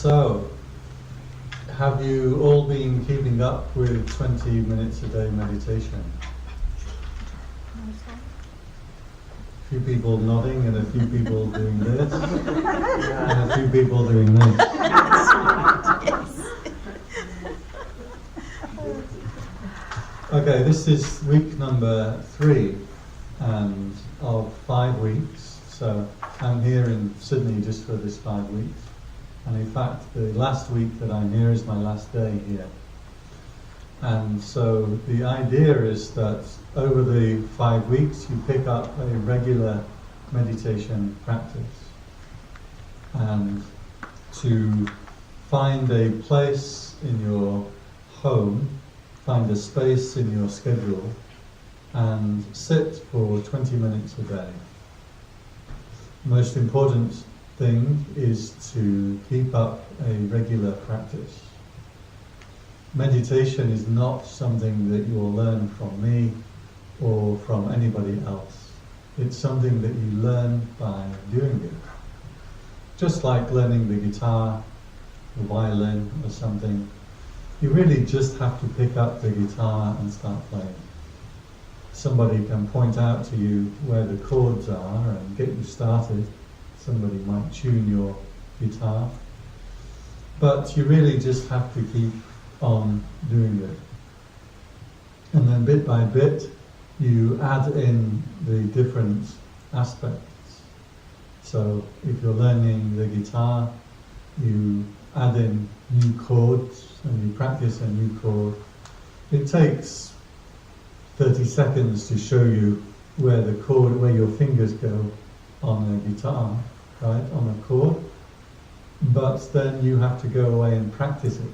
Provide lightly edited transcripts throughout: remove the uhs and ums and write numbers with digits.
So, have you all been keeping up with 20 minutes a day meditation? A few people nodding and a few people doing this and a few people doing this. Okay, this is week number 3 and of 5 weeks. So I'm here in Sydney just for this 5 weeks. And in fact, the last week that I'm here is my last day here. And so the idea is that over the 5 weeks you pick up a regular meditation practice. And to find a place in your home, find a space in your schedule, and sit for 20 minutes a day. Most important thing is to keep up a regular practice. Meditation is not something that you will learn from me or from anybody else. It's something that you learn by doing it. Just like learning the guitar, the violin or something, you really just have to pick up the guitar and start playing. Somebody can point out to you where the chords are and get you started. Somebody might tune your guitar, but you really just have to keep on doing it. And then bit by bit, you add in the different aspects. So if you're learning the guitar, you add in new chords and you practice a new chord. It takes 30 seconds to show you where the chord, where your fingers go on a guitar, right, on a chord, but then you have to go away and practice it.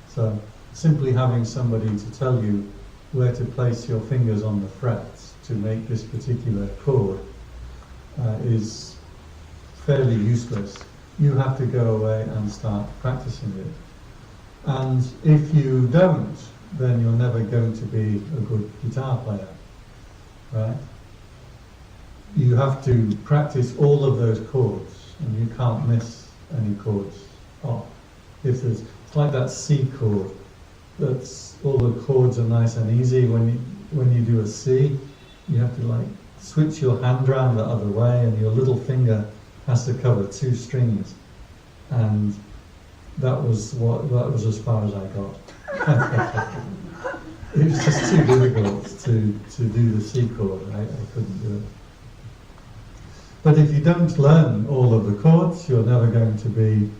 So simply having somebody to tell you where to place your fingers on the frets to make this particular chord is fairly useless. You have to go away and start practicing it. And if you don't, then you're never going to be a good guitar player, right? You have to practice all of those chords, and you can't miss any chords off. It's like that C chord. That's all the chords are nice and easy. When you do a C, you have to like switch your hand around the other way, and your little finger has to cover 2 strings. And that was as far as I got. It was just too difficult to do the C chord. I couldn't do it. But if you don't learn all of the chords, you're never going to be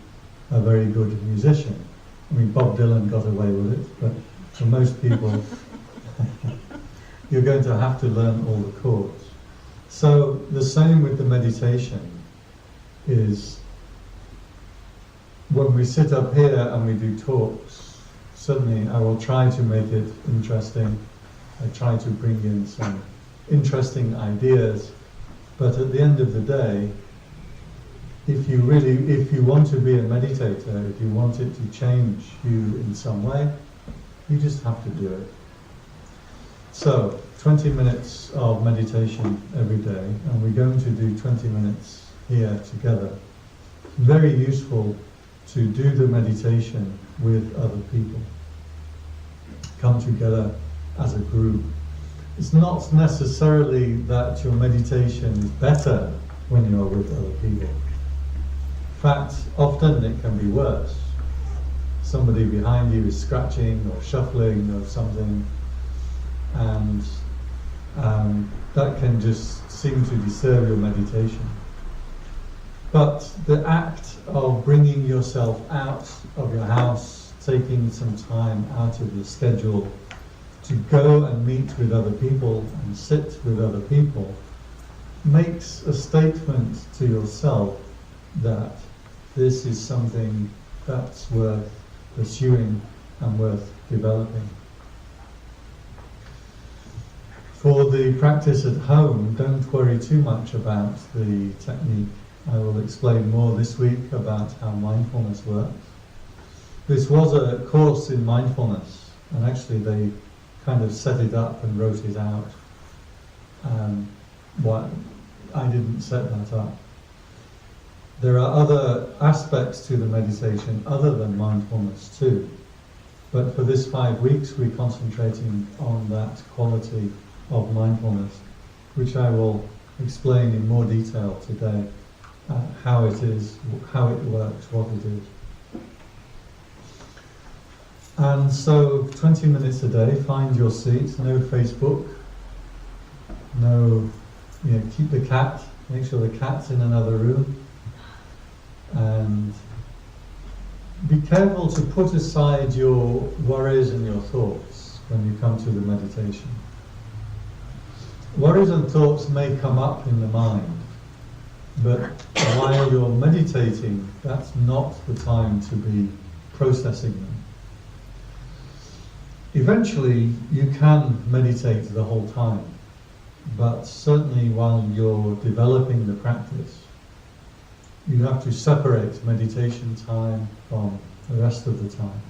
a very good musician. I mean, Bob Dylan got away with it, but for most people, you're going to have to learn all the chords. So the same with the meditation is when we sit up here and we do talks, suddenly I will try to make it interesting. I try to bring in some interesting ideas. But at the end of the day, if you want to be a meditator, if you want it to change you in some way, you just have to do it. So, 20 minutes of meditation every day, and we're going to do 20 minutes here together. Very useful to do the meditation with other people. Come together as a group. It's not necessarily that your meditation is better when you're with other people. In fact, often it can be worse. Somebody behind you is scratching or shuffling or something, and that can just seem to disturb your meditation. But the act of bringing yourself out of your house, taking some time out of your schedule, to go and meet with other people and sit with other people makes a statement to yourself that this is something that's worth pursuing and worth developing. For the practice at home, don't worry too much about the technique. I will explain more this week about how mindfulness works. This was a course in mindfulness, and actually they kind of set it up and wrote it out. I didn't set that up. There are other aspects to the meditation other than mindfulness too. But for this 5 weeks, we're concentrating on that quality of mindfulness, which I will explain in more detail today, how it is, how it works, what it is. And so 20 minutes a day, find your seat, no Facebook, no, keep the cat, make sure the cat's in another room, and be careful to put aside your worries and your thoughts when you come to the meditation. Worries and thoughts may come up in the mind, but while you're meditating, that's not the time to be processing them. Eventually, you can meditate the whole time, but certainly while you're developing the practice, you have to separate meditation time from the rest of the time.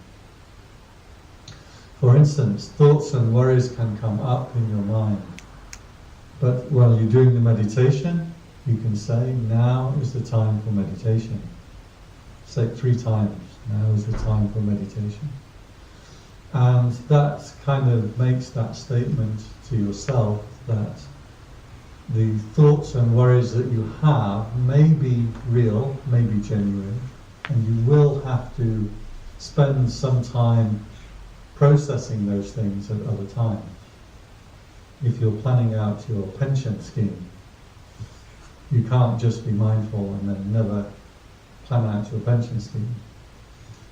For instance, thoughts and worries can come up in your mind, but while you're doing the meditation, you can say, now is the time for meditation. Say it 3 times, now is the time for meditation. And that kind of makes that statement to yourself that the thoughts and worries that you have may be real, may be genuine, and you will have to spend some time processing those things at other times. If you're planning out your pension scheme, you can't just be mindful and then never plan out your pension scheme.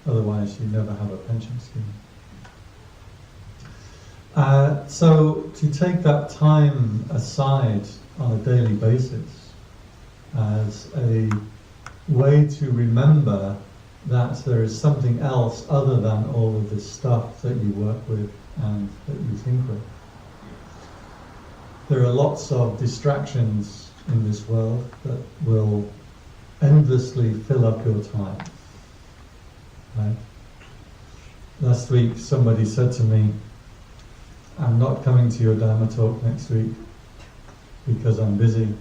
Otherwise, you never have a pension scheme. So to take that time aside on a daily basis as a way to remember that there is something else other than all of this stuff that you work with and that you think with. There are lots of distractions in this world that will endlessly fill up your time. Right? Last week somebody said to me, I'm not coming to your Dharma talk next week because I'm busy.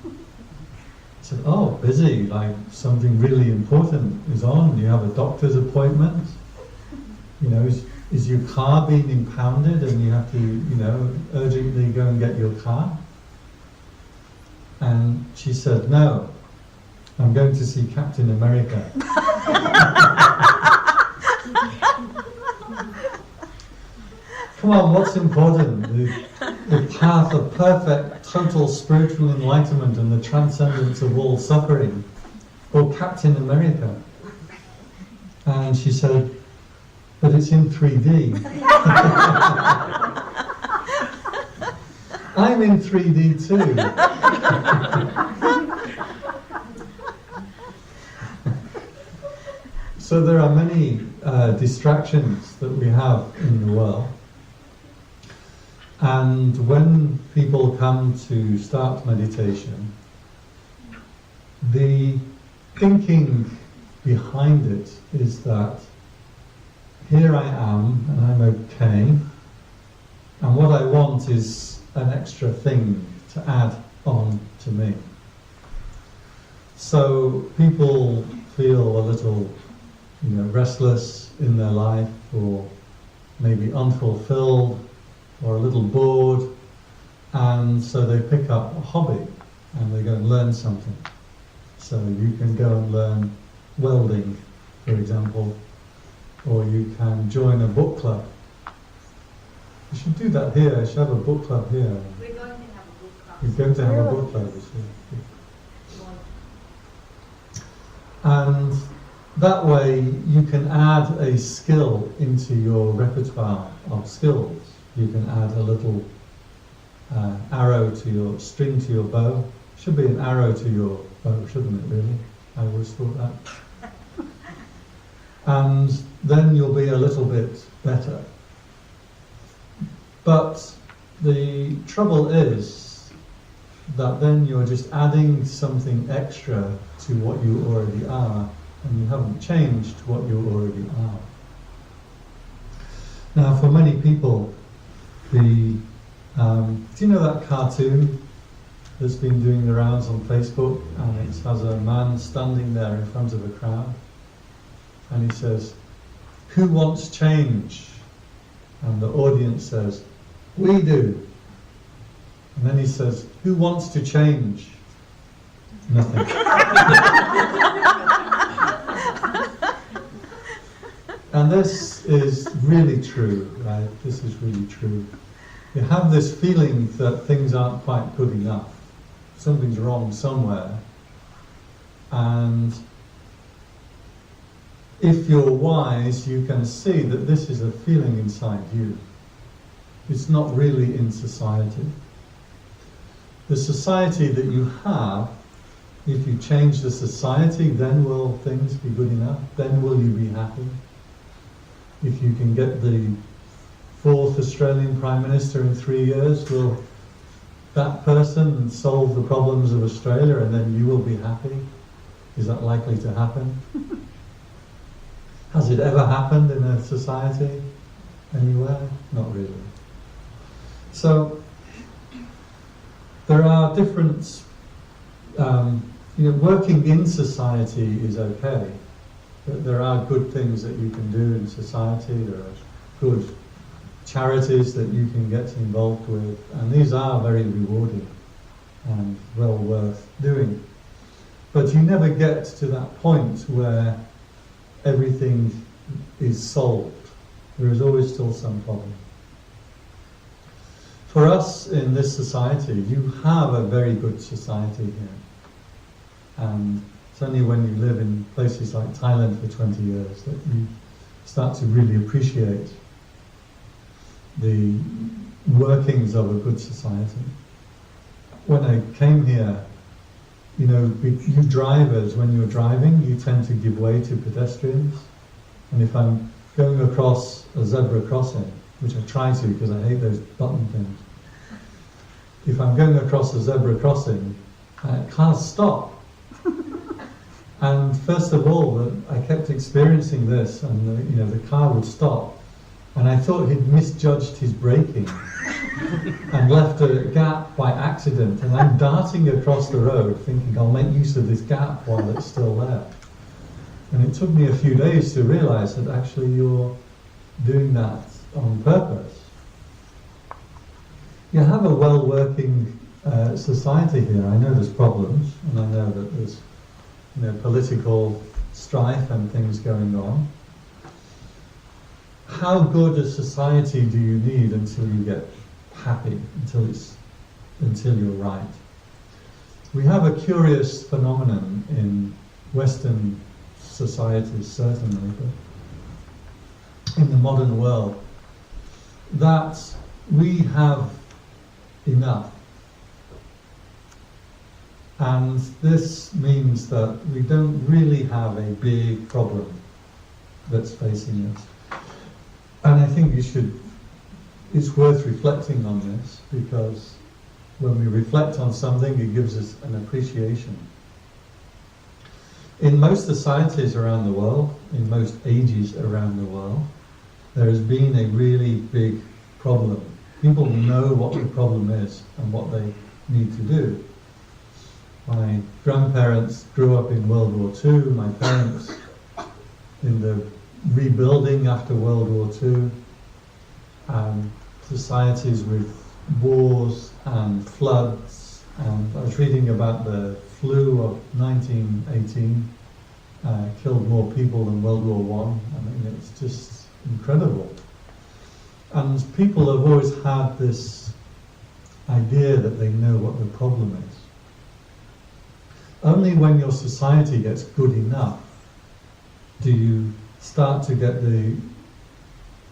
I said, oh, busy, like something really important is on. You have a doctor's appointment. Is your car being impounded and you have to, urgently go and get your car? And she said, no, I'm going to see Captain America. Come on, what's important? The path of perfect, total spiritual enlightenment and the transcendence of all suffering, or Captain America? And she said, but it's in 3D. I'm in 3D too. So there are many distractions that we have in the world. And when people come to start meditation, the thinking behind it is that here I am and I'm okay, and what I want is an extra thing to add on to me. So people feel a little restless in their life, or maybe unfulfilled, or a little bored, and so they pick up a hobby and they go and learn something. So you can go and learn welding, for example, or you can join a book club. You should do that here. I should have a book club here. We're going to have a book club. You're going to have a book club, you see. And that way you can add a skill into your repertoire of skills. You can add a little arrow to your string to your bow. Should be an arrow to your bow, shouldn't it really? I always thought that. And then you'll be a little bit better. But the trouble is that then you're just adding something extra to what you already are, and you haven't changed what you already are. Now, for many people, do you know that cartoon that's been doing the rounds on Facebook, and it has a man standing there in front of a crowd, and he says, "Who wants change?" And the audience says, "We do." And then he says, "Who wants to change?" Nothing. And this is really true, right? This is really true. You have this feeling that things aren't quite good enough. Something's wrong somewhere. And if you're wise, you can see that this is a feeling inside you. It's not really in society. The society that you have, if you change the society, then will things be good enough? Then will you be happy? If you can get the 4th Australian Prime Minister in 3 years, will that person solve the problems of Australia and then you will be happy? Is that likely to happen? Has it ever happened in a society anywhere? Not really. So there are different, working in society is okay. There are good things that you can do in society. There are good charities that you can get involved with, and these are very rewarding and well worth doing. But you never get to that point where everything is solved. There is always still some problem. For us in this society, you have a very good society here. And it's only when you live in places like Thailand for 20 years that you start to really appreciate the workings of a good society. When I came here, you drivers, when you're driving, you tend to give way to pedestrians. And if I'm going across a zebra crossing, which I try to because I hate those button things, if I'm going across a zebra crossing, cars stop. And first of all, I kept experiencing this, and the car would stop, and I thought he'd misjudged his braking and left a gap by accident, and I'm darting across the road thinking I'll make use of this gap while it's still there. And it took me a few days to realize that actually you're doing that on purpose. You have a well-working society here. I know there's problems, and I know that there's political strife and things going on. How good a society do you need until you get happy, until you're right? We have a curious phenomenon in Western societies, certainly, but in the modern world, that we have enough. And this means that we don't really have a big problem that's facing us. And I think it's worth reflecting on this, because when we reflect on something, it gives us an appreciation. In most societies around the world, in most ages around the world, there has been a really big problem. People know what the problem is and what they need to do. My grandparents grew up in World War II, my parents in the rebuilding after World War II, societies with wars and floods, and I was reading about the flu of 1918, killed more people than World War I. I mean, it's just incredible. And people have always had this idea that they know what the problem is. Only when your society gets good enough do you start to get the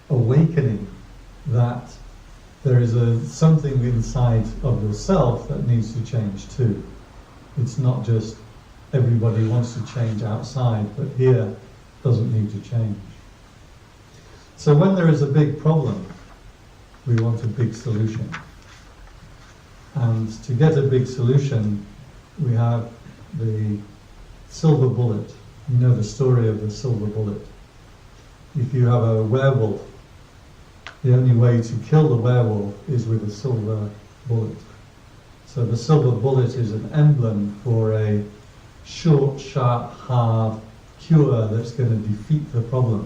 awakening that there is something inside of yourself that needs to change too. It's not just everybody wants to change outside, but here doesn't need to change. So when there is a big problem, we want a big solution. And to get a big solution, we have the silver bullet. You know the story of the silver bullet. If you have a werewolf, the only way to kill the werewolf is with a silver bullet. So the silver bullet is an emblem for a short, sharp, hard cure that's going to defeat the problem.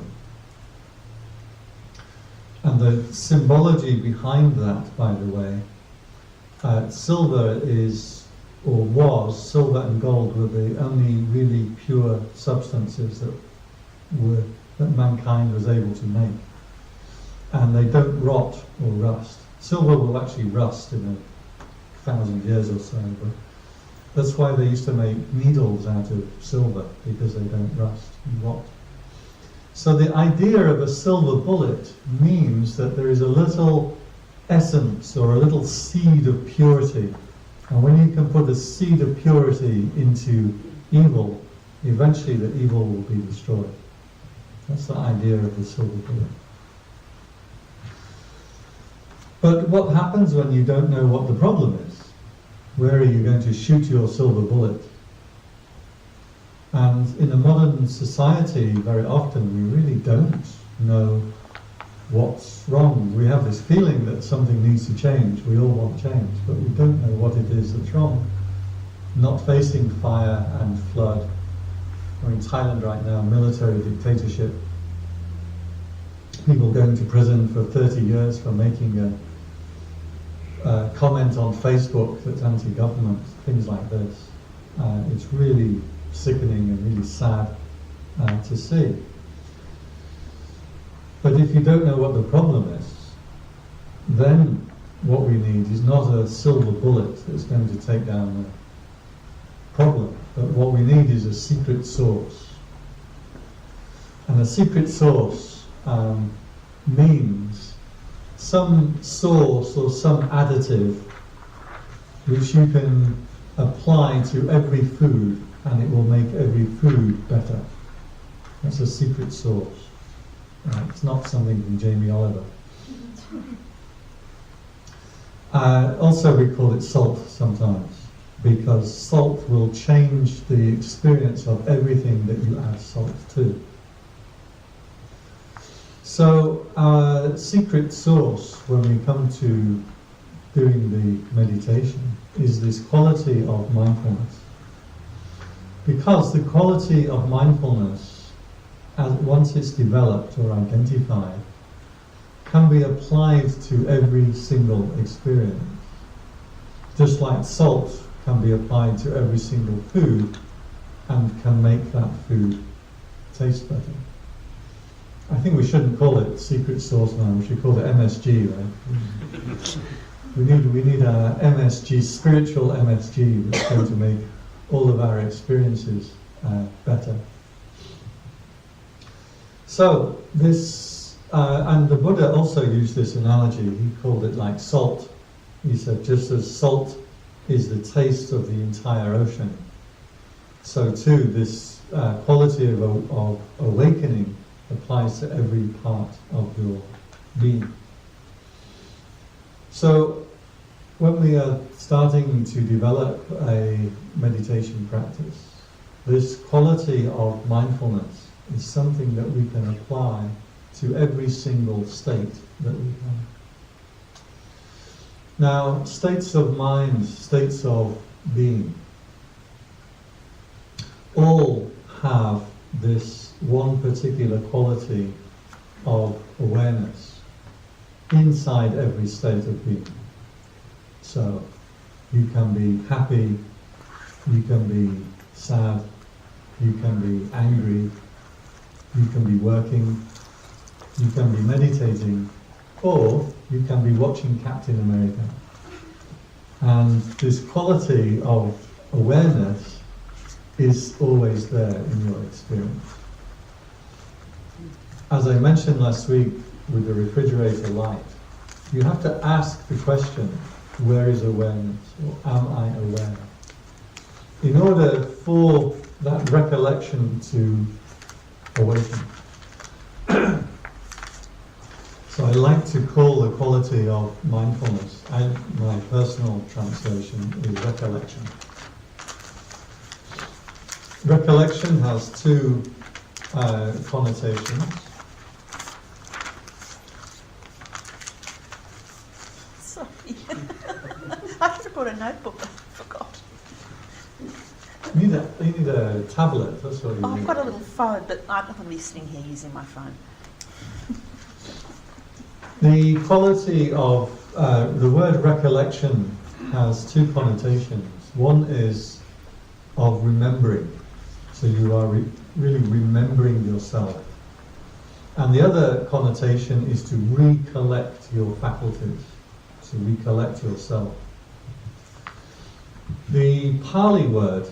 And the symbology behind that, by the way, silver is, or was, silver and gold were the only really pure substances that mankind was able to make. And they don't rot or rust. Silver will actually rust in 1,000 years or so, but that's why they used to make needles out of silver, because they don't rust and rot. So the idea of a silver bullet means that there is a little essence or a little seed of purity. And when you can put a seed of purity into evil, eventually the evil will be destroyed. That's the idea of the silver bullet. But what happens when you don't know what the problem is? Where are you going to shoot your silver bullet? And in a modern society, very often we really don't know what's wrong. We have this feeling that something needs to change. We all want change, but we don't know what it is that's wrong. Not facing fire and flood. We're in Thailand right now, military dictatorship. People going to prison for 30 years for making a comment on Facebook that's anti-government, things like this. It's really sickening and really sad to see. But if you don't know what the problem is, then what we need is not a silver bullet that's going to take down the problem, but what we need is a secret source. And a secret source means some source or some additive which you can apply to every food and it will make every food better. That's a secret source. It's not something from Jamie Oliver. Also we call it salt sometimes, because salt will change the experience of everything that you add salt to. So our secret source when we come to doing the meditation is this quality of mindfulness. Because the quality of mindfulness, once it's developed or identified, can be applied to every single experience. Just like salt can be applied to every single food and can make that food taste better. I think we shouldn't call it secret sauce now, we should call it MSG, right? We need a MSG, spiritual MSG, that's going to make all of our experiences better. So this, and the Buddha also used this analogy. He called it like salt. He said, just as salt is the taste of the entire ocean, so too this quality of awakening applies to every part of your being. So when we are starting to develop a meditation practice, this quality of mindfulness is something that we can apply to every single state that we have. Now, states of mind, states of being, all have this one particular quality of awareness inside every state of being. So, you can be happy, you can be sad, you can be angry, you can be working, you can be meditating, or you can be watching Captain America. And this quality of awareness is always there in your experience. As I mentioned last week with the refrigerator light, you have to ask the question, where is awareness, or am I aware? In order for that recollection to awaken. So I like to call the quality of mindfulness, and my personal translation is recollection. Recollection has two connotations. Sorry. I brought a notebook. I forgot. You need a tablet, that's what you need. I've got a little phone, but I'm not going to be sitting here using my phone. The quality of the word recollection has two connotations. One is of remembering, so you are really remembering yourself. And the other connotation is to recollect your faculties, to recollect yourself. The Pali word,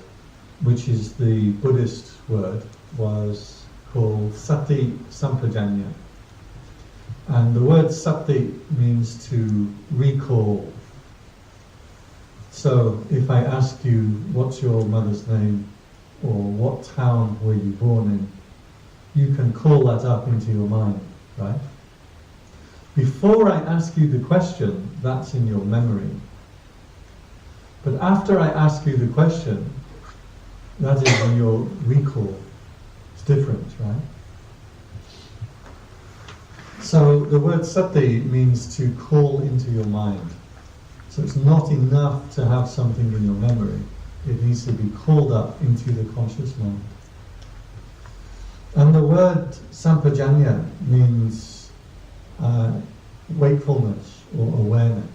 which is the Buddhist word, was called Sati Sampajanya. And the word Sati means to recall. So if I ask you, what's your mother's name, or what town were you born in, you can call that up into your mind, right? Before I ask you the question, that's in your memory. But after I ask you the question, that is in your recall. It's different, right? So the word sati means to call into your mind. So it's not enough to have something in your memory. It needs to be called up into the conscious mind. And the word sampajanya means wakefulness or awareness.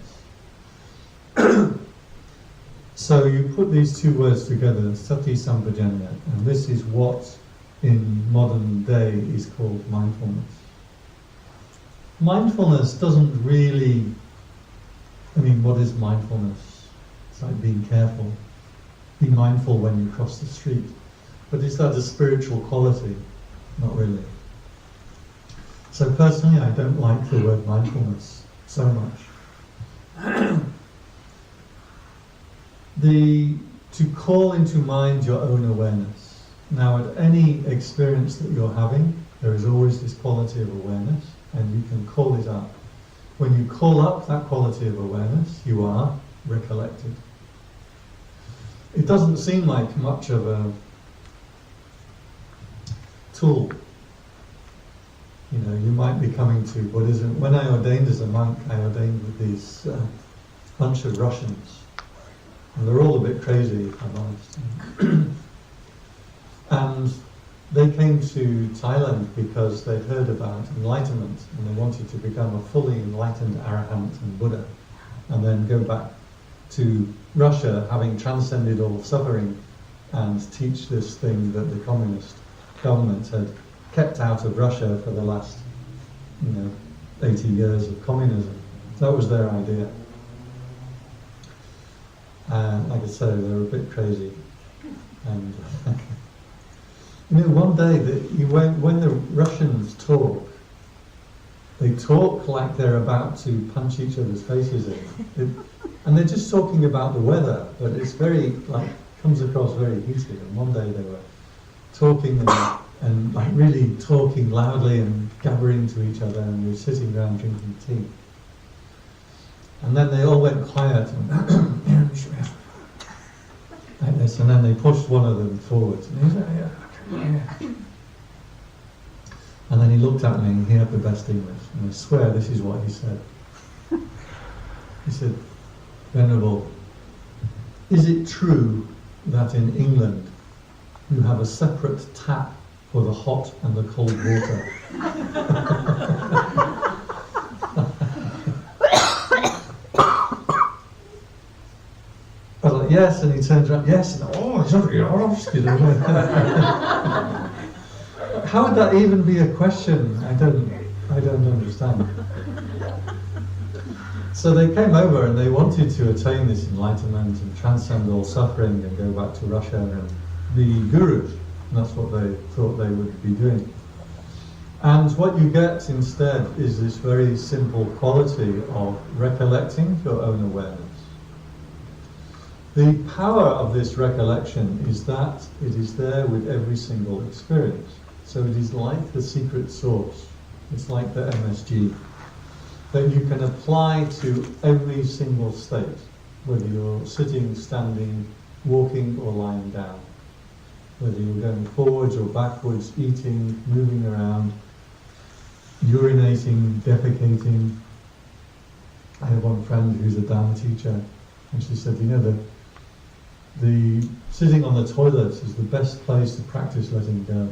So you put these two words together, sati sampajanya, and this is what in modern day is called mindfulness. Mindfulness doesn't really, what is mindfulness? It's like being careful. Be mindful when you cross the street. But is that a spiritual quality? Not really. So personally, I don't like the word mindfulness so much. To call into mind your own awareness. Now, at any experience that you're having, there is always this quality of awareness, and you can call it up. When you call up that quality of awareness, you are recollected. It doesn't seem like much of a tool. You might be coming to Buddhism. When I ordained as a monk, I ordained with these bunch of Russians. And they're all a bit crazy, if I'm honest. And they came to Thailand because they'd heard about enlightenment and they wanted to become a fully enlightened arahant and Buddha and then go back to Russia having transcended all suffering and teach this thing that the communist government had kept out of Russia for the last 80 years of communism. That was their idea. Like I say, they were a bit crazy. And one day, when the Russians talk, they talk like they're about to punch each other's faces in. And they're just talking about the weather, but it's comes across very heated. And one day they were talking and really talking loudly and gabbering to each other, and we were sitting around drinking tea. And then they all went quiet and like this, and then they pushed one of them forward. And he said, yeah. And then he looked at me and he had the best English. And I swear this is what he said. He said, Venerable, is it true that in England you have a separate tap for the hot and the cold water? I was like, yes, and he turns around, yes, and how would that even be a question? I don't understand. So they came over and they wanted to attain this enlightenment and transcend all suffering and go back to Russia and be gurus. And that's what they thought they would be doing. And what you get instead is this very simple quality of recollecting your own awareness. The power of this recollection is that it is there with every single experience. So it is like the secret sauce. It's like the MSG that you can apply to every single state, whether you're sitting, standing, walking or lying down, whether you're going forwards or backwards, eating, moving around, urinating, defecating. I have one friend who's a Dharma teacher. And she said, the sitting on the toilet is the best place to practice letting go.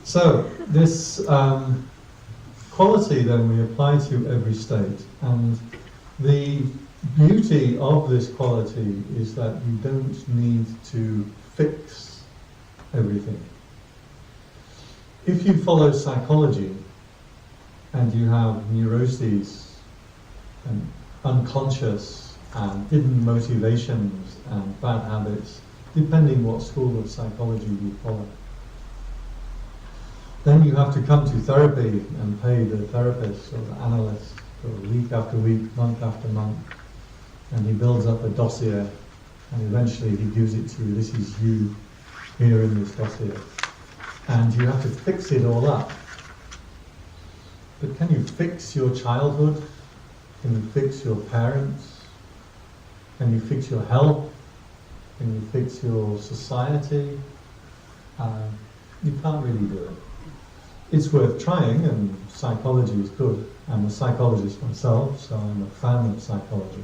So this quality then we apply to every state, and the beauty of this quality is that you don't need to fix everything. If you follow psychology and you have neuroses and unconscious and hidden motivations and bad habits, depending what school of psychology you follow, then you have to come to therapy and pay the therapist or the analyst for week after week, month after month, and he builds up a dossier, and eventually he gives it to you. This is you here in this dossier, and you have to fix it all up. But can you fix your childhood? Can you fix your parents? Can you fix your health? Can you fix your society? You can't really do it. It's worth trying, and psychology is good. I'm a psychologist myself, so I'm a fan of psychology.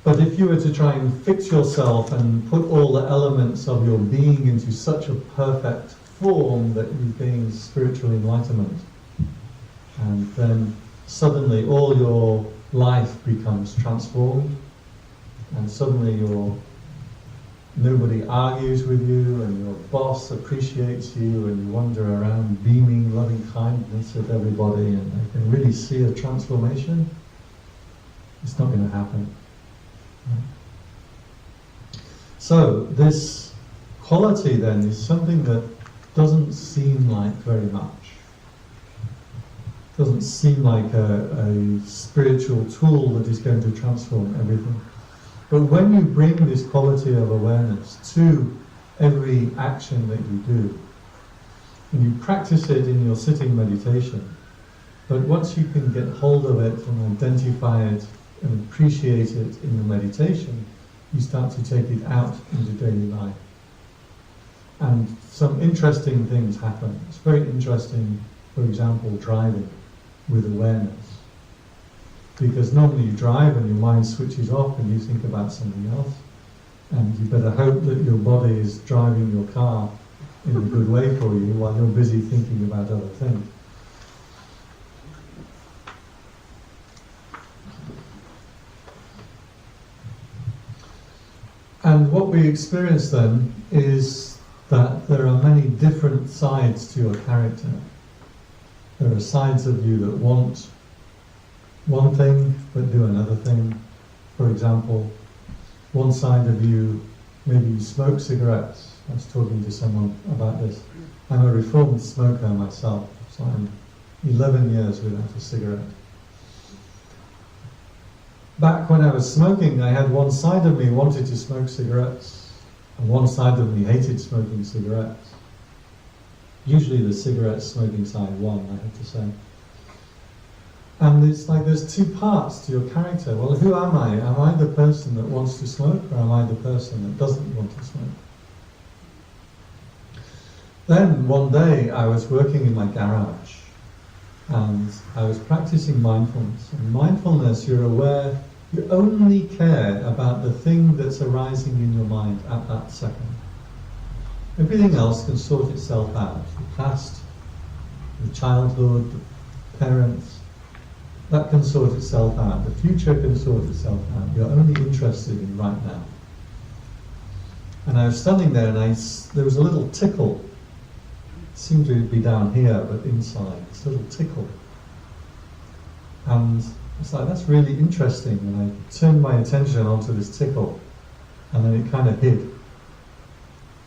But if you were to try and fix yourself and put all the elements of your being into such a perfect form that you gain spiritual enlightenment, and then suddenly all your life becomes transformed, and suddenly nobody argues with you, and your boss appreciates you, and you wander around beaming loving kindness at everybody, and they can really see a transformation, it's not going to happen. So this quality then is something that doesn't seem like very much. Doesn't seem like a spiritual tool that is going to transform everything. But when you bring this quality of awareness to every action that you do, and you practice it in your sitting meditation, but once you can get hold of it and identify it and appreciate it in the meditation, you start to take it out into daily life. And some interesting things happen. It's very interesting, for example, driving with awareness. Because normally you drive and your mind switches off and you think about something else, and you better hope that your body is driving your car in a good way for you while you're busy thinking about other things. And what we experience then is that there are many different sides to your character. There are sides of you that want one thing but do another thing. For example, one side of you, maybe you smoke cigarettes. I was talking to someone about this. I'm a reformed smoker myself, so I'm 11 years without a cigarette. Back when I was smoking, I had one side of me wanted to smoke cigarettes, and one side of me hated smoking cigarettes. Usually the cigarette smoking side won, I have to say. And it's like there's two parts to your character. Well, who am I? Am I the person that wants to smoke, or am I the person that doesn't want to smoke? Then one day I was working in my garage, and I was practicing mindfulness. And mindfulness, you're aware, you only care about the thing that's arising in your mind at that second. Everything else can sort itself out. The past, the childhood, the parents, that can sort itself out. The future can sort itself out. You're only interested in right now. And I was standing there and there was a little tickle. It seemed to be down here, but inside, this little tickle. And it's like, that's really interesting. And I turned my attention onto this tickle, and then it kind of hid.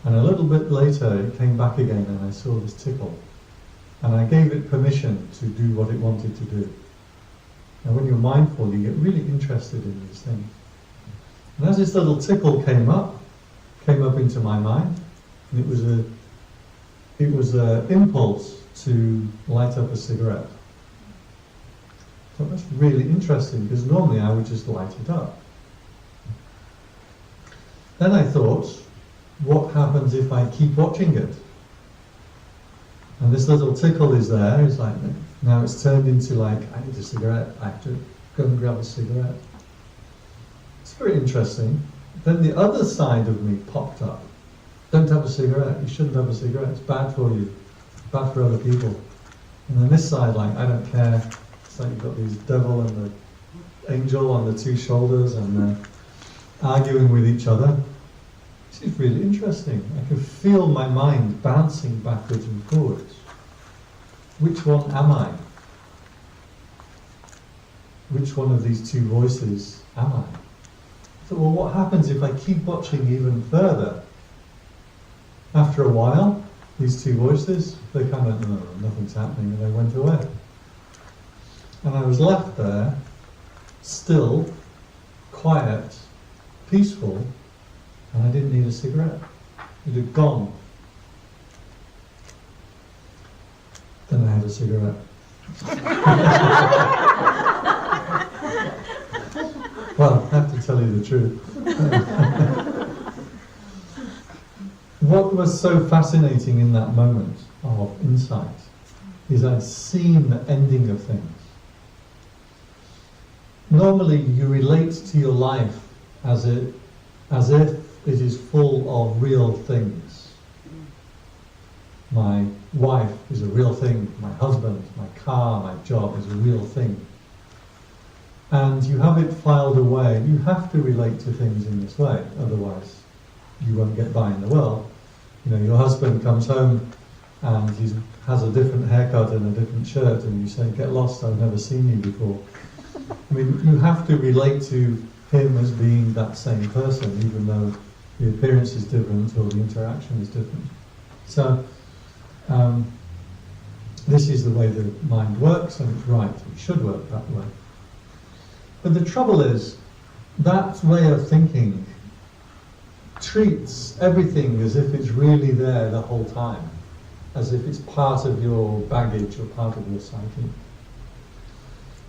And a little bit later, it came back again, and I saw this tickle. And I gave it permission to do what it wanted to do. And when you're mindful, you get really interested in these things. And as this little tickle came up into my mind, and it was an impulse to light up a cigarette. So that's really interesting, because normally I would just light it up. Then I thought, what happens if I keep watching it? And this little tickle is there. It's like, now it's turned into like, I need a cigarette. I have to go and grab a cigarette. It's very interesting. Then the other side of me popped up. Don't have a cigarette. You shouldn't have a cigarette. It's bad for you. Bad for other people. And then this side, like, I don't care. It's like you've got these devil and the angel on the two shoulders, and they're arguing with each other. This is really interesting. I can feel my mind bouncing backwards and forwards. Which one am I? Which one of these two voices am I? So, well, what happens if I keep watching even further? After a while, these two voices, they kind of, no, nothing's happening, and they went away. And I was left there, still, quiet, peaceful, and I didn't need a cigarette. It had gone. Then I had a cigarette. Well, I have to tell you the truth. What was so fascinating in that moment of insight is I'd seen the ending of things. Normally you relate to your life as if it is full of real things. My wife is a real thing, my husband, my car, my job is a real thing. And you have it filed away. You have to relate to things in this way, otherwise you won't get by in the world. You know, your husband comes home and he has a different haircut and a different shirt, and you say, "Get lost, I've never seen you before." I mean, you have to relate to him as being that same person, even though the appearance is different or the interaction is different. So, this is the way the mind works, and it's right, it should work that way. But the trouble is, that way of thinking treats everything as if it's really there the whole time, as if it's part of your baggage or part of your psyche.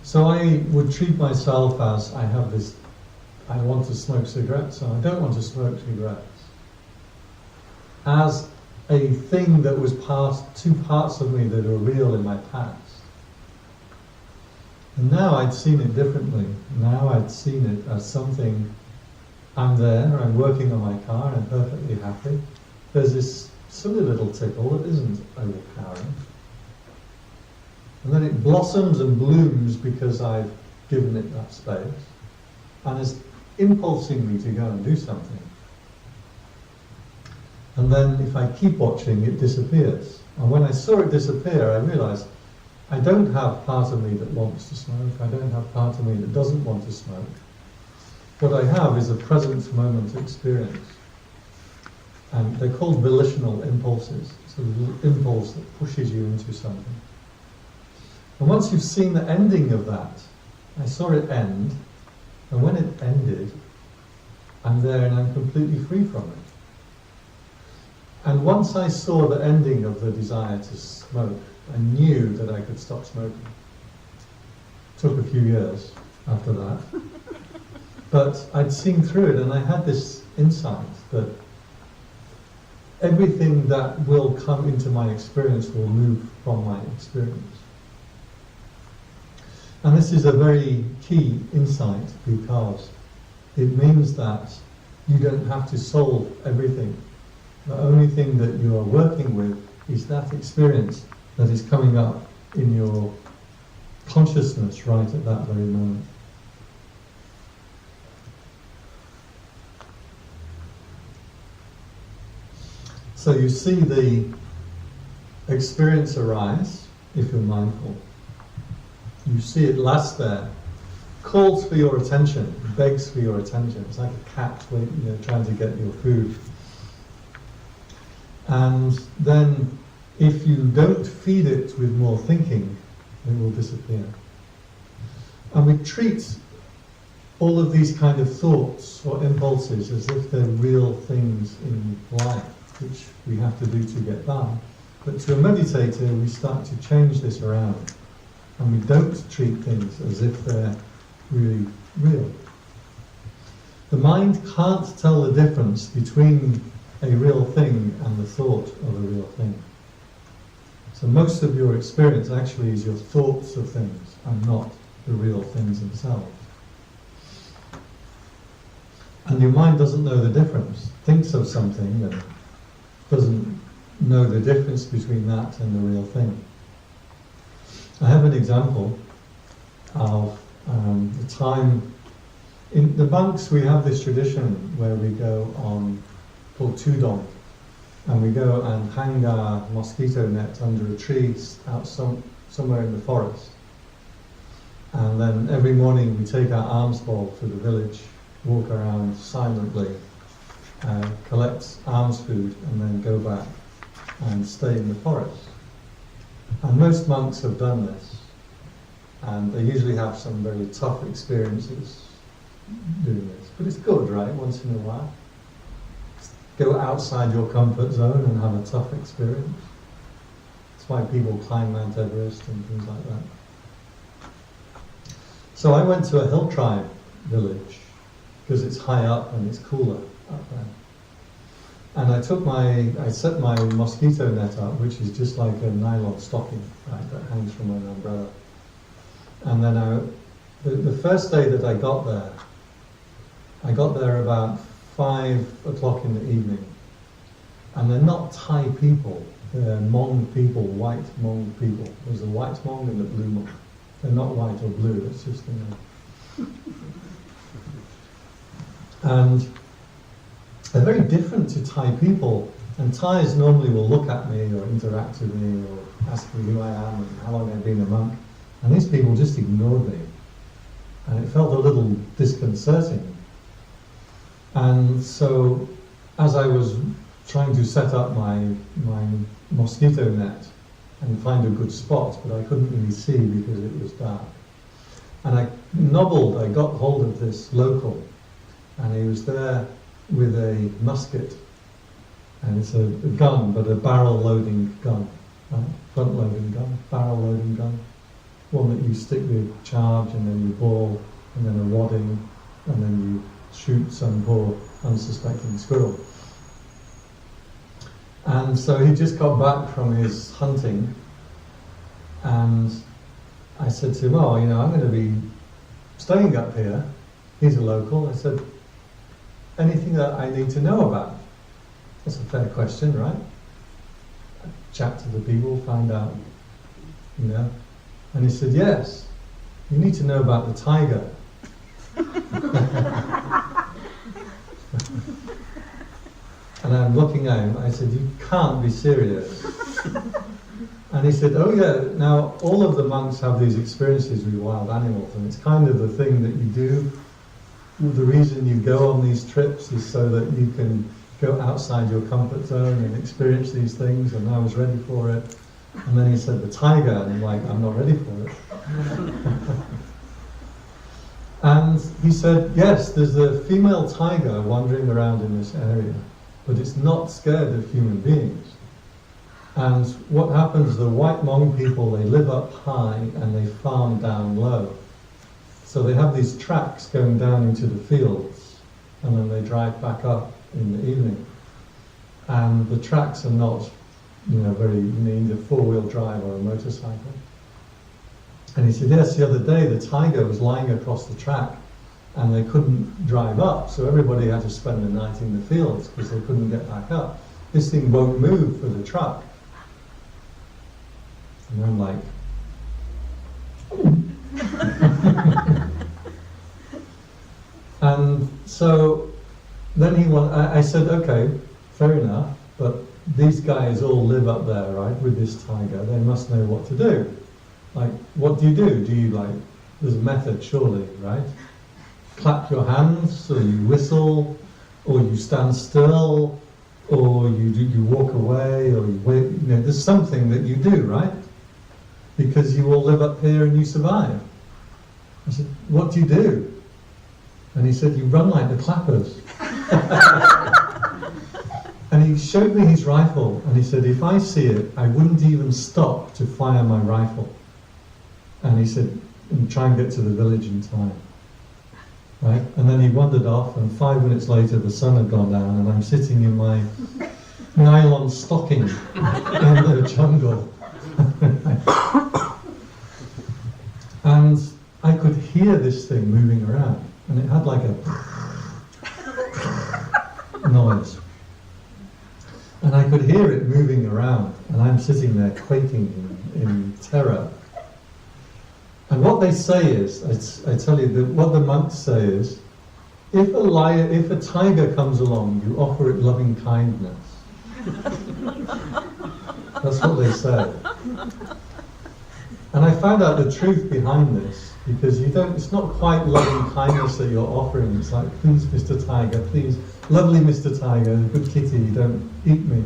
So I would treat myself as, I have this, I want to smoke cigarettes, and I don't want to smoke cigarettes, as a thing that was two parts of me that are real in my past. And now I'd seen it differently. Now I'd seen it as something, I'm there, I'm working on my car, I'm perfectly happy. There's this silly little tickle that isn't overpowering. And then it blossoms and blooms because I've given it that space, and is impulsing me to go and do something. And then if I keep watching, it disappears. And when I saw it disappear, I realized I don't have part of me that wants to smoke, I don't have part of me that doesn't want to smoke. What I have is a present moment experience. And they're called volitional impulses. It's a little impulse that pushes you into something. And once you've seen the ending of that, I saw it end, and when it ended, I'm there and I'm completely free from it. And once I saw the ending of the desire to smoke, I knew that I could stop smoking. It took a few years after that. But I'd seen through it, and I had this insight that everything that will come into my experience will move from my experience. And this is a very key insight, because it means that you don't have to solve everything. The only thing that you are working with is that experience that is coming up in your consciousness right at that very moment. So you see the experience arise if you're mindful. You see it last there, calls for your attention, begs for your attention. It's like a cat trying to get your food. And then if you don't feed it with more thinking, it will disappear. And we treat all of these kind of thoughts or impulses as if they're real things in life, which we have to do to get by. But to a meditator, we start to change this around, and we don't treat things as if they're really real. The mind can't tell the difference between a real thing and the thought of a real thing. So most of your experience actually is your thoughts of things and not the real things themselves. And your mind doesn't know the difference, thinks of something and doesn't know the difference between that and the real thing. I have an example of the time. In the monks, we have this tradition where we go on, called Tudong, and we go and hang our mosquito net under a tree out somewhere in the forest. And then every morning we take our alms bowl to the village, walk around silently, collect alms food, and then go back and stay in the forest. And most monks have done this, and they usually have some very tough experiences doing this. But it's good, right, once in a while. Go outside your comfort zone and have a tough experience. That's why people climb Mount Everest and things like that. So I went to a hill tribe village, because it's high up and it's cooler up there. And I set my mosquito net up, which is just like a nylon stocking, right, that hangs from an umbrella. And then the first day that I got there about 5 o'clock in the evening. And they're not Thai people, they're Hmong people, white Hmong people. There's a white Hmong and a blue Hmong. They're not white or blue, it's just, And they're very different to Thai people, and Thais normally will look at me or interact with me or ask me who I am and how long I've been a monk, and these people just ignored me, and it felt a little disconcerting. And so as I was trying to set up my mosquito net and find a good spot, but I couldn't really see because it was dark, and I got hold of this local, and he was there with a musket, and it's a gun, but a barrel-loading gun, front-loading gun, barrel-loading gun, one that you stick with charge, and then you ball, and then a wadding, and then you shoot some poor unsuspecting squirrel. And so he just got back from his hunting, and I said to him, oh, I'm going to be staying up here. He's a local. I said, anything that I need to know about? That's a fair question, right? Chat to the people, find out, And he said, yes, you need to know about the tiger. And I'm looking at him, I said, you can't be serious. And he said, oh yeah, now all of the monks have these experiences with wild animals, and it's kind of the thing that you do. The reason you go on these trips is so that you can go outside your comfort zone and experience these things, and I was ready for it. And then he said, the tiger, and I'm like, I'm not ready for it. And he said, yes, there's a female tiger wandering around in this area, but it's not scared of human beings. And what happens, the white Hmong people, they live up high and they farm down low. So they have these tracks going down into the fields, and then they drive back up in the evening. And the tracks are not, very, either four-wheel drive or a motorcycle. And he said, yes, the other day the tiger was lying across the track and they couldn't drive up, so everybody had to spend the night in the fields because they couldn't get back up. This thing won't move for the truck. And I'm like, and so then I said, okay, fair enough, but these guys all live up there, right, with this tiger. They must know what to do. Like, what do? Do you there's a method surely, right? Clap your hands, or you whistle, or you stand still, or you walk away, or you wait. There's something that you do, right? Because you all live up here and you survive. I said, what do you do? And he said, you run like the clappers. And he showed me his rifle, and he said, if I see it, I wouldn't even stop to fire my rifle. And he said, and try and get to the village in time. Right? And then he wandered off, and 5 minutes later the sun had gone down, and I'm sitting in my nylon stocking in the jungle, And I could hear this thing moving around, and it had like a noise. And I could hear it moving around, and I'm sitting there quaking in terror. And what they say is, I tell you, that what the monks say is, if a tiger comes along, you offer it loving kindness. That's what they say. And I found out the truth behind this, because it's not quite loving kindness that you're offering. It's like, please, Mr. Tiger, please, lovely Mr. Tiger, good kitty, don't eat me.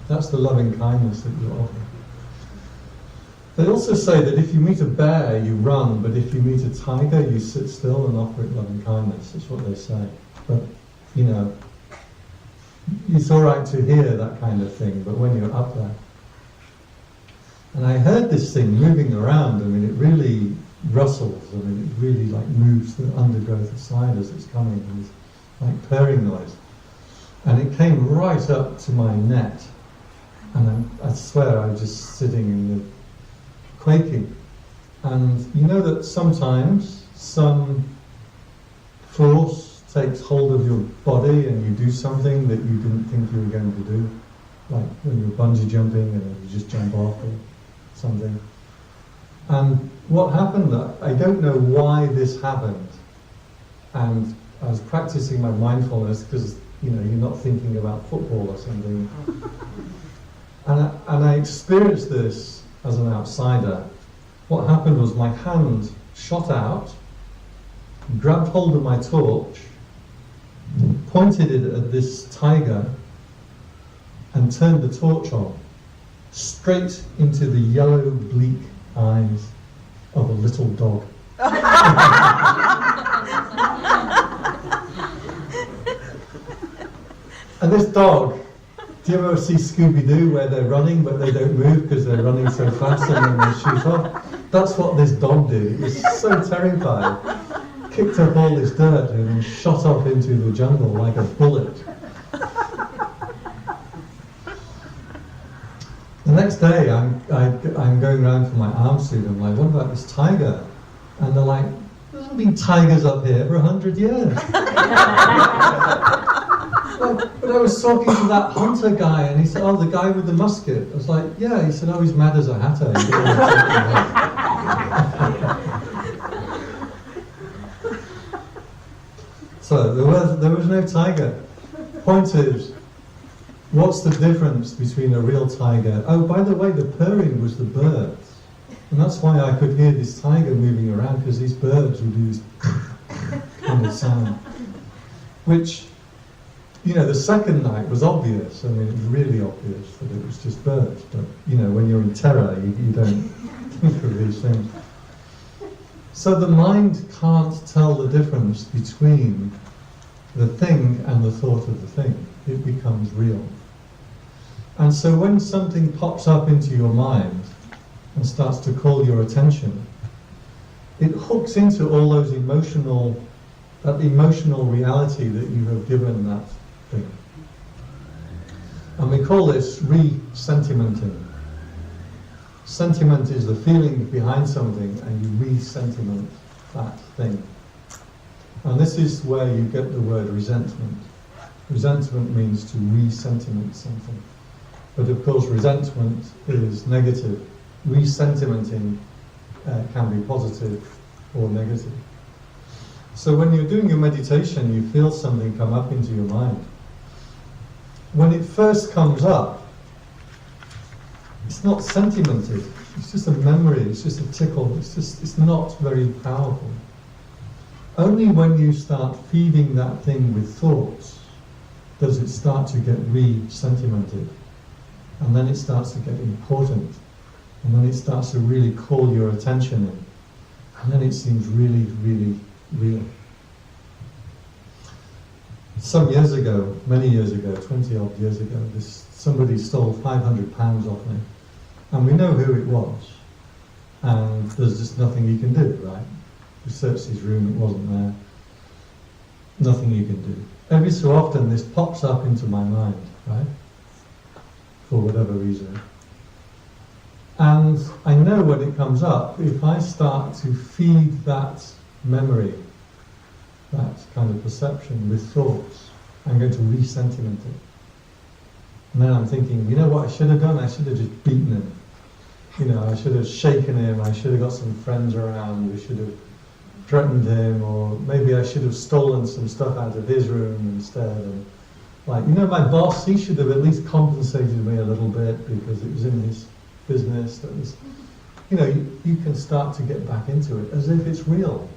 That's the loving kindness that you're offering. They also say that if you meet a bear, you run, but if you meet a tiger, you sit still and offer it loving kindness. That's what they say. But, it's all right to hear that kind of thing, but when you're up there. And I heard this thing moving around. I mean, it really rustles. I mean, it really moves the undergrowth aside as it's coming, and it's like purring noise. And it came right up to my net, and I swear I was just sitting in the quaking. And you know that sometimes some force takes hold of your body and you do something that you didn't think you were going to do, like when you're bungee jumping and you just jump off or something. And what happened, I don't know why this happened, and I was practicing my mindfulness because you're not thinking about football or something, and I experienced this as an outsider. What happened was my hand shot out, grabbed hold of my torch, pointed it at this tiger, and turned the torch on, straight into the yellow, bleak eyes of a little dog. And this dog, do you ever see Scooby-Doo where they're running but they don't move because they're running so fast and then they shoot off? That's what this dog did. It was so terrified. Kicked up all this dirt and then shot off into the jungle like a bullet. The next day I'm going around for my arm suit. I'm like, what about this tiger? And they're like, there's been tigers up here for 100 years. But I was talking to that hunter guy, and he said, oh, the guy with the musket. I was like, yeah. He said, oh, he's mad as a hatter. He didn't want to take me. So there was no tiger. Point is, what's the difference between a real tiger? Oh, by the way, the purring was the birds. And that's why I could hear this tiger moving around, because these birds would do this kind of sound. Which, the second night was obvious. I mean, it was really obvious that it was just birds. But, when you're in terror, you don't think of these things. So the mind can't tell the difference between the thing and the thought of the thing. It becomes real. And so when something pops up into your mind and starts to call your attention, it hooks into all those emotional reality that you have given that thing. And we call this re-sentimenting. Sentiment is the feeling behind something, and you re-sentiment that thing. And this is where you get the word resentment. Resentment means to re-sentiment something. But of course resentment is negative. Re-sentimenting can be positive or negative. So when you're doing your meditation, you feel something come up into your mind. When it first comes up, it's not sentimented. It's just a memory. It's just a tickle. It's not very powerful. Only when you start feeding that thing with thoughts does it start to get re-sentimented. And then it starts to get important. And then it starts to really call your attention in. And then it seems really, really real. Some years ago, many years ago, 20 odd years ago, somebody stole £500 off me. And we know who it was. And there's just nothing you can do, right? We searched his room, it wasn't there. Nothing you can do. Every so often this pops up into my mind, right? For whatever reason. And I know when it comes up, if I start to feed that memory, that kind of perception with thoughts, I'm going to re-sentiment it. And then I'm thinking, you know what I should have done? I should have just beaten him. You know, I should have shaken him, I should have got some friends around, we should have threatened him, or maybe I should have stolen some stuff out of his room instead. And like, you know, my boss, he should have at least compensated me a little bit because it was in his business. That was, you know, you can start to get back into it as if it's real.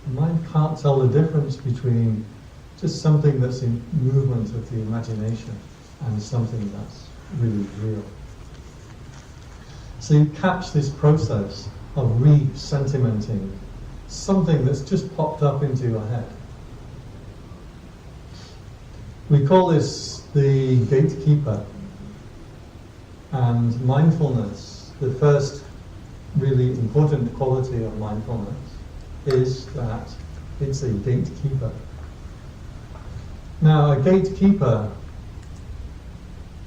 The mind can't tell the difference between just something that's in movement of the imagination and something that's really real. So you catch this process of re-sentimenting something that's just popped up into your head. We call this the gatekeeper. And mindfulness, the first really important quality of mindfulness is that it's a gatekeeper. Now, a gatekeeper,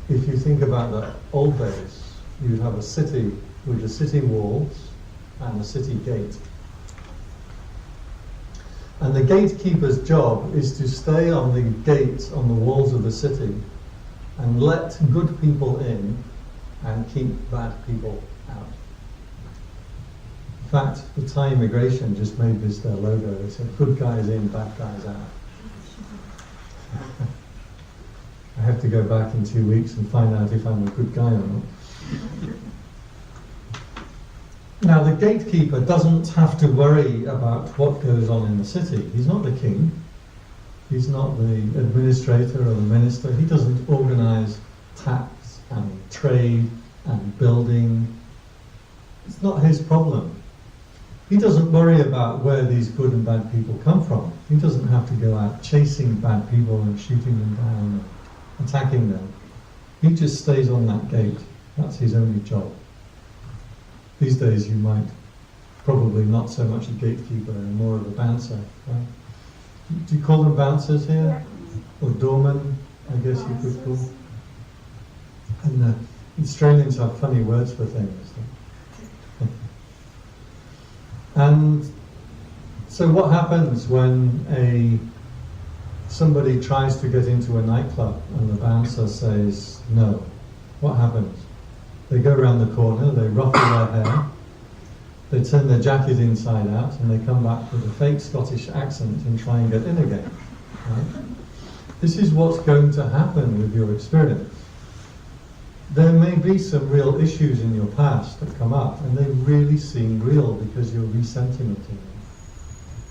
if you think about the old days, you'd have a city with the city walls and a city gate. And the gatekeeper's job is to stay on the gate, on the walls of the city, and let good people in and keep bad people out. In fact, the Thai immigration just made this their logo. They said, good guys in, bad guys out. I have to go back in 2 weeks and find out if I'm a good guy or not. Now, the gatekeeper doesn't have to worry about what goes on in the city. He's not the king. He's not the administrator or the minister. He doesn't organize tax and trade and building. It's not his problem. He doesn't worry about where these good and bad people come from. He doesn't have to go out chasing bad people and shooting them down and attacking them. He just stays on that gate. That's his only job. These days you might probably not so much a gatekeeper and more of a bouncer. Right? Do you call them bouncers here? Or doormen, I guess you could call. And Australians have funny words for things. And so what happens when somebody tries to get into a nightclub and the bouncer says no? What happens? They go around the corner, they ruffle their hair, they turn their jacket inside out, and they come back with a fake Scottish accent and try and get in again. Right? This is what's going to happen with your experience. There may be some real issues in your past that come up, and they really seem real because you're re-sentimenting them.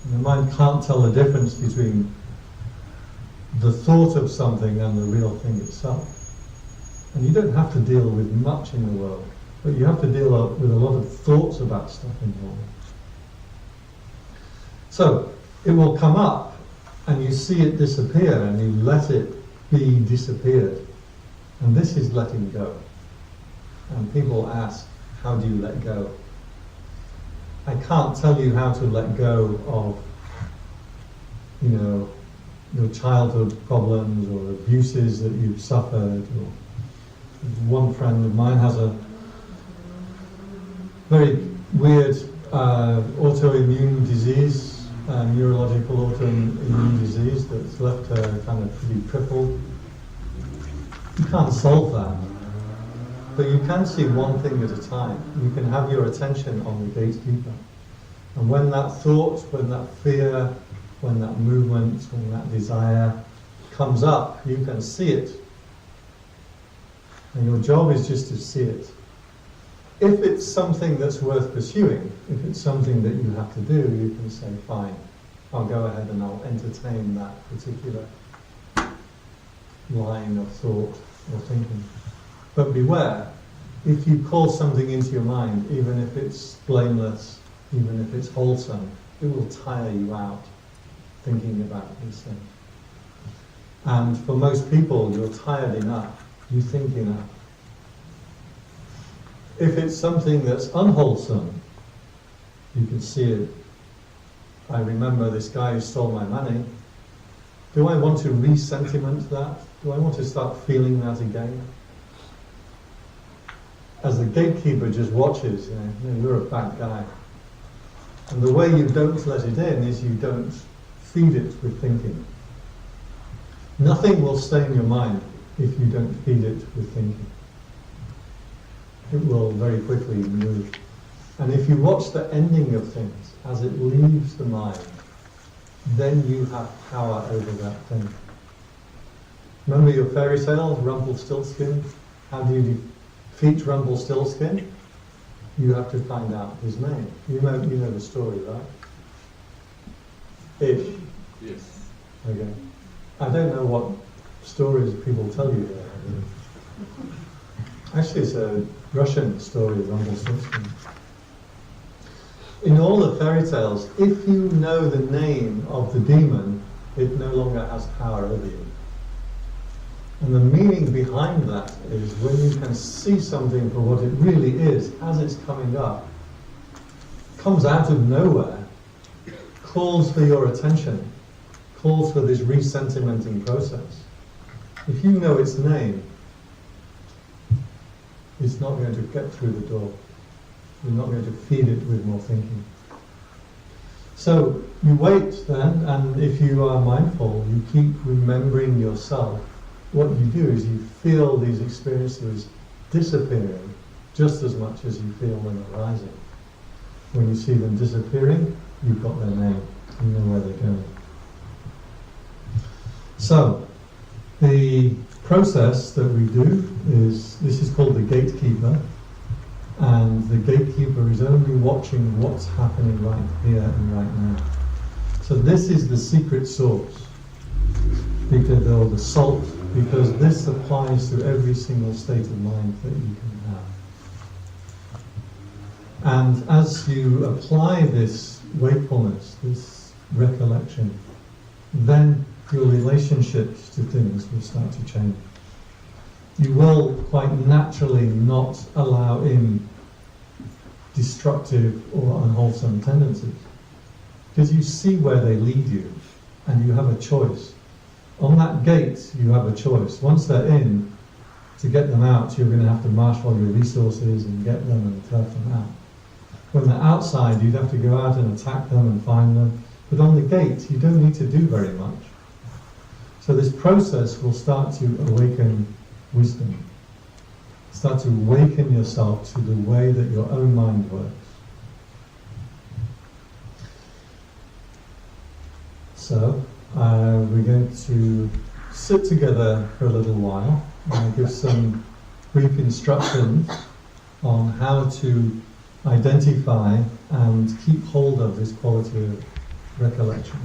And the mind can't tell the difference between the thought of something and the real thing itself. And you don't have to deal with much in the world, but you have to deal with a lot of thoughts about stuff in the world. So, it will come up, and you see it disappear, and you let it be disappeared. And this is letting go. And people ask, how do you let go? I can't tell you how to let go of, your childhood problems or abuses that you've suffered. Or one friend of mine has a very weird autoimmune disease, neurological autoimmune disease that's left her kind of pretty crippled. You can't solve that, but you can see one thing at a time. You can have your attention on the gatekeeper. And when that thought, when that fear, when that movement, when that desire comes up, you can see it. And your job is just to see it. If it's something that's worth pursuing, if it's something that you have to do, you can say, fine, I'll go ahead and I'll entertain that particular line of thought or thinking. But beware, if you call something into your mind, even if it's blameless, even if it's wholesome, it will tire you out thinking about these things. And for most people, you're tired enough, you think enough. If it's something that's unwholesome, you can see it. I remember this guy who stole my money. Do I want to re-sentiment that? Do I want to start feeling that again? as the gatekeeper just watches, you're a bad guy. And the way you don't let it in is you don't feed it with thinking. Nothing will stay in your mind if you don't feed it with thinking. It will very quickly move. And if you watch the ending of things as it leaves the mind, then you have power over that thing. Remember your fairy tale, Rumpelstiltskin? How do you defeat Rumpelstiltskin? You have to find out his name. You know the story, right? Ish. Yes. Okay. I don't know what stories people tell you there. Actually, it's a Russian story of Rumpelstiltskin. In all the fairy tales, if you know the name of the demon, it no longer has power over you. And the meaning behind that is when you can see something for what it really is, as it's coming up, comes out of nowhere, calls for your attention, calls for this re-sentimenting process. If you know its name, it's not going to get through the door. You're not going to feed it with more thinking. So you wait then, and if you are mindful, you keep remembering yourself. What you do is you feel these experiences disappearing just as much as you feel them arising. When you see them disappearing, you've got their name. You know where they're going. So, the process that we do is, this is called the gatekeeper, and the gatekeeper is only watching what's happening right here and right now. So this is the secret source, because, or the salt, because this applies to every single state of mind that you can have. And as you apply this wakefulness, this recollection, then your relationships to things will start to change. You will quite naturally not allow in destructive or unwholesome tendencies, because you see where they lead you and you have a choice. On that gate you have a choice. Once they're in, to get them out you're going to have to marshal your resources and get them and turf them out. When they're outside you'd have to go out and attack them and find them, but on the gate you don't need to do very much. So this process will start to awaken wisdom. Start to awaken yourself to the way that your own mind works. So, we're going to sit together for a little while and give some brief instructions on how to identify and keep hold of this quality of recollection.